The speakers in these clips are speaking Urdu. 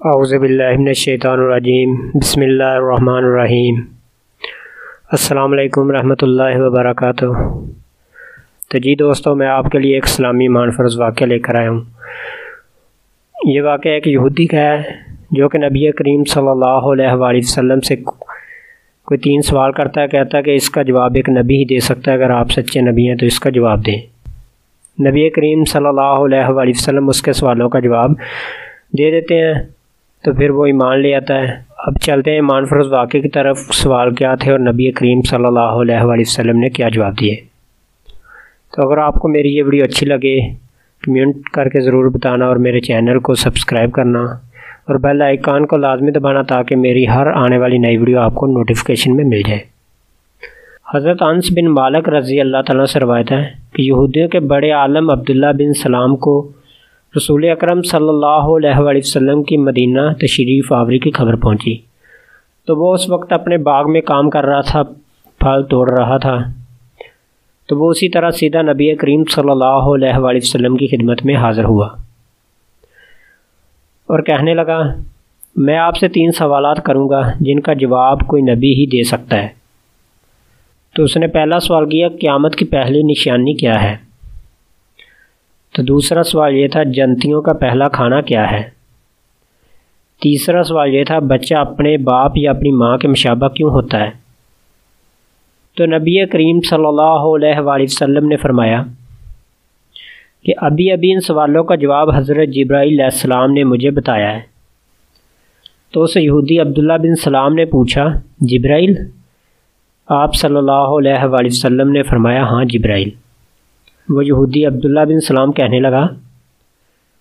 اعوذ باللہ من الشیطان الرجیم بسم اللہ الرحمن الرحیم۔ السلام علیکم ورحمۃ اللہ وبرکاتہ۔ تو جی دوستو، میں آپ کے لیے ایک اسلامی مانفرض واقعہ لے کر آیا ہوں۔ یہ واقعہ ایک یہودی کا ہے جو کہ نبی کریم صلی اللہ علیہ وآلہ وسلم سے کوئی 3 سوال کرتا ہے، کہتا ہے کہ اس کا جواب ایک نبی ہی دے سکتا ہے، اگر آپ سچے نبی ہیں تو اس کا جواب دیں۔ نبی کریم صلی اللہ علیہ وآلہ وسلم اس کے سوالوں کا جواب دے دیتے ہیں، تو پھر وہ ایمان لے آتا ہے۔ اب چلتے ہیں ایمان فروز واقعے کی طرف۔ سوال کیا تھے اور نبی کریم صلی اللہ علیہ وآلہ وسلم نے کیا جواب دیے۔ تو اگر آپ کو میری یہ ویڈیو اچھی لگے، کمنٹ کر کے ضرور بتانا اور میرے چینل کو سبسکرائب کرنا اور بیل آئیکن کو لازمی دبانا تاکہ میری ہر آنے والی نئی ویڈیو آپ کو نوٹیفیکیشن میں مل جائے۔ حضرت انس بن مالک رضی اللہ تعالیٰ سے روایت ہے کہ یہودیوں کے بڑے عالم عبداللہ بن سلام کو رسول اکرم صلی اللہ علیہ وآلہ وسلم کی مدینہ تشریف آوری کی خبر پہنچی، تو وہ اس وقت اپنے باغ میں کام کر رہا تھا، پھل توڑ رہا تھا، تو وہ اسی طرح سیدھا نبی کریم صلی اللہ علیہ وآلہ وسلم کی خدمت میں حاضر ہوا اور کہنے لگا، میں آپ سے 3 سوالات کروں گا جن کا جواب کوئی نبی ہی دے سکتا ہے۔ تو اس نے پہلا سوال کیا، قیامت کی پہلی نشانی کیا ہے؟ تو دوسرا سوال یہ تھا، جنتیوں کا پہلا کھانا کیا ہے؟ تیسرا سوال یہ تھا، بچہ اپنے باپ یا اپنی ماں کے مشابہ کیوں ہوتا ہے؟ تو نبی کریم صلی اللہ علیہ وآلہ وسلم نے فرمایا کہ ابھی ان سوالوں کا جواب حضرت جبرائیل علیہ السلام نے مجھے بتایا ہے۔ تو اس یہودی عبداللہ بن سلام نے پوچھا، جبرائیل؟ آپ صلی اللہ علیہ وآلہ وسلم نے فرمایا، ہاں جبرائیل۔ وہ یہودی عبداللہ بن سلام کہنے لگا،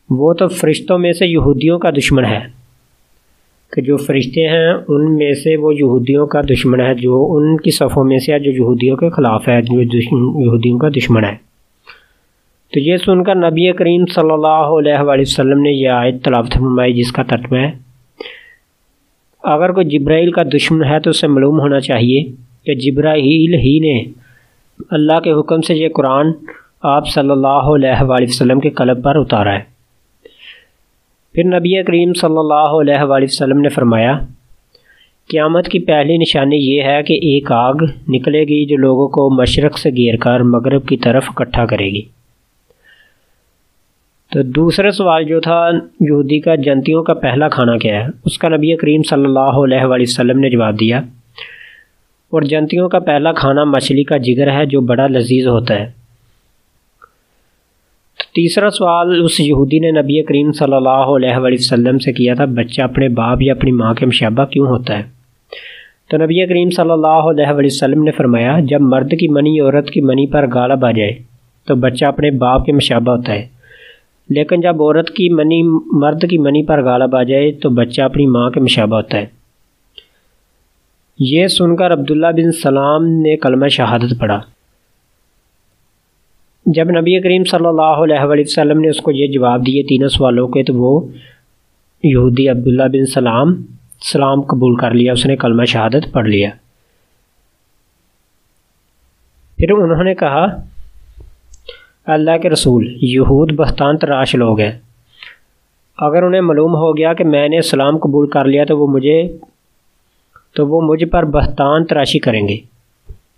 وہ تو فرشتوں میں سے یہودیوں کا دشمن ہے، کہ جو فرشتے ہیں ان میں سے وہ یہودیوں کا دشمن ہے، جو ان کی صفوں میں سے ہے جو یہودیوں کے خلاف ہے، جو یہودیوں کا دشمن ہے۔ تو یہ سن کر نبی کریم صلی اللہ علیہ وآلہ وسلم نے یہ آیت تلاوت فرمائی جس کا ترجمہ ہے، اگر کوئی جبرائیل کا دشمن ہے تو اسے معلوم ہونا چاہیے کہ جبرائیل ہی نے اللہ کے حکم سے یہ قرآن آپ صلی اللہ علیہ وآلہ وسلم کے قلب پر اتارا ہے۔ پھر نبی کریم صلی اللہ علیہ وآلہ وسلم نے فرمایا، قیامت کی پہلی نشانی یہ ہے کہ ایک آگ نکلے گی جو لوگوں کو مشرق سے گھیر کر مغرب کی طرف اکٹھا کرے گی۔ تو دوسرا سوال جو تھا یہودی کا، جنتیوں کا پہلا کھانا کیا ہے؟ اس کا نبی کریم صلی اللہ علیہ وآلہ وسلم نے جواب دیا، اور جنتیوں کا پہلا کھانا مچھلی کا جگر ہے جو بڑا لذیذ ہوتا ہے۔ تیسرا سوال اس یہودی نے نبی کریم صلی اللہ علیہ وآلہ وسلم سے کیا تھا، بچہ اپنے باپ یا اپنی ماں کے مشابہ کیوں ہوتا ہے؟ تو نبی کریم صلی اللہ علیہ وآلہ وسلم نے فرمایا، جب مرد کی منی عورت کی منی پر غالب آ جائے تو بچہ اپنے باپ کے مشابہ ہوتا ہے، لیکن جب عورت کی منی مرد کی منی پر غالب آ جائے تو بچہ اپنی ماں کے مشابہ ہوتا ہے۔ یہ سن کر عبداللہ بن سلام نے کلمہ شہادت پڑھا۔ جب نبی کریم صلی اللہ علیہ وآلہ وسلم نے اس کو یہ جواب دیے 3 سوالوں کے، تو وہ یہودی عبداللہ بن سلام قبول کر لیا، اس نے کلمہ شہادت پڑھ لیا۔ پھر انہوں نے کہا، اللہ کے رسول، یہود بہتان تراش لوگ ہیں، اگر انہیں معلوم ہو گیا کہ میں نے اسلام قبول کر لیا تو وہ مجھ پر بہتان تراشی کریں گے،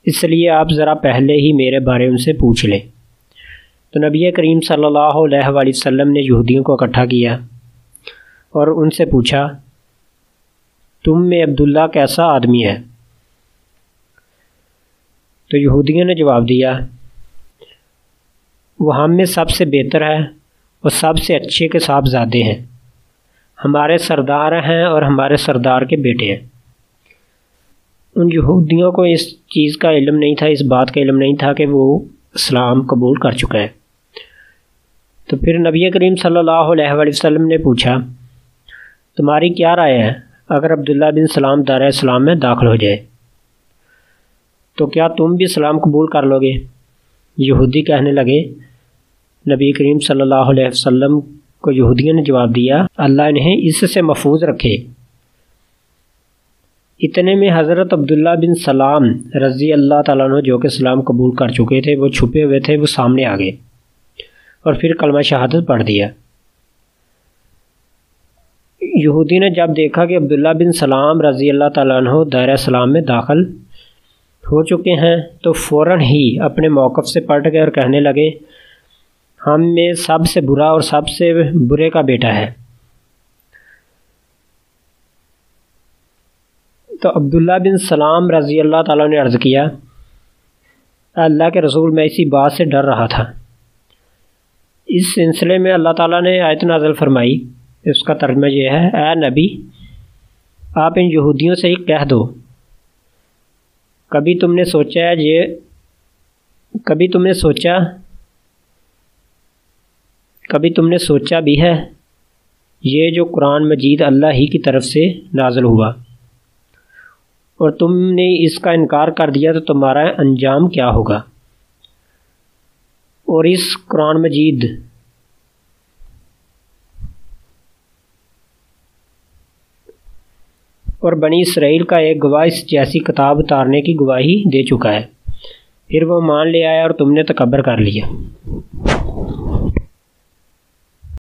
اس لیے آپ ذرا پہلے ہی میرے بارے ان سے پوچھ لیں۔ تو نبی کریم صلی اللہ علیہ وآلہ وسلم نے یہودیوں کو اکٹھا کیا اور ان سے پوچھا، تم میں عبداللہ کیسا آدمی ہے؟ تو یہودیوں نے جواب دیا، وہ ہم میں سب سے بہتر ہے اور سب سے اچھے کے صاحبزادے ہیں، ہمارے سردار ہیں اور ہمارے سردار کے بیٹے ہیں۔ ان یہودیوں کو اس چیز کا علم نہیں تھا، اس بات کا علم نہیں تھا کہ وہ اسلام قبول کر چکا ہے۔ تو پھر نبی کریم صلی اللہ علیہ وآلہ وسلم نے پوچھا، تمہاری کیا رائے ہے اگر عبداللہ بن سلام دار اسلام میں داخل ہو جائے تو کیا تم بھی اسلام قبول کر لو گے؟ یہودی کہنے لگے، نبی کریم صلی اللہ علیہ وسلم کو یہودیوں نے جواب دیا، اللہ انہیں اس سے محفوظ رکھے۔ اتنے میں حضرت عبداللہ بن سلام رضی اللہ تعالیٰ عنہ جو کہ اسلام قبول کر چکے تھے، وہ چھپے ہوئے تھے، وہ سامنے آ گئے اور پھر کلمہ شہادت پڑھ دیا۔ یہودی نے جب دیکھا کہ عبداللہ بن سلام رضی اللہ تعالیٰ عنہ دائرہ اسلام میں داخل ہو چکے ہیں تو فوراً ہی اپنے موقف سے پلٹ گئے اور کہنے لگے ہم میں سب سے برا اور سب سے برے کا بیٹا ہے۔ تو عبداللہ بن سلام رضی اللہ تعالیٰ نے عرض کیا اللہ کے رسول میں اسی بات سے ڈر رہا تھا۔ اس سلسلے میں اللہ تعالیٰ نے آیت نازل فرمائی، اس کا ترجمہ یہ ہے، اے نبی آپ ان یہودیوں سے ہی کہہ دو کبھی تم نے سوچا بھی ہے یہ جو قرآن مجید اللہ ہی کی طرف سے نازل ہوا اور تم نے اس کا انکار کر دیا تو تمہارا انجام کیا ہوگا؟ اور اس قرآن مجید اور بنی اسرائیل کا ایک گواہ اس جیسی کتاب اتارنے کی گواہی دے چکا ہے، پھر وہ مان لے آیا اور تم نے تکبر کر لیا۔